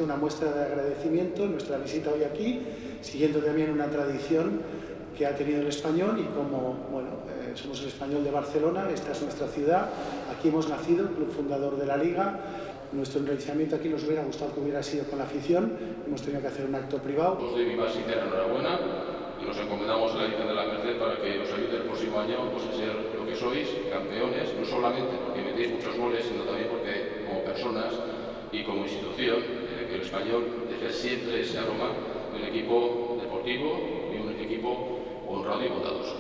una muestra de agradecimiento en nuestra visita hoy aquí, siguiendo también una tradición que ha tenido el Español, y como somos el Español de Barcelona, esta es nuestra ciudad, aquí hemos nacido, club fundador de la Liga. Nuestro enraizamiento aquí nos hubiera gustado que hubiera sido con la afición, hemos tenido que hacer un acto privado. Os doy mi más sincera enhorabuena y nos encomendamos a la Virgen de la Merced para que os ayude el próximo año a ser lo que sois, campeones, no solamente porque metéis muchos goles, sino también porque como personas y como institución, que el Español deje siempre ese aroma de un equipo deportivo y un equipo honrado y votados.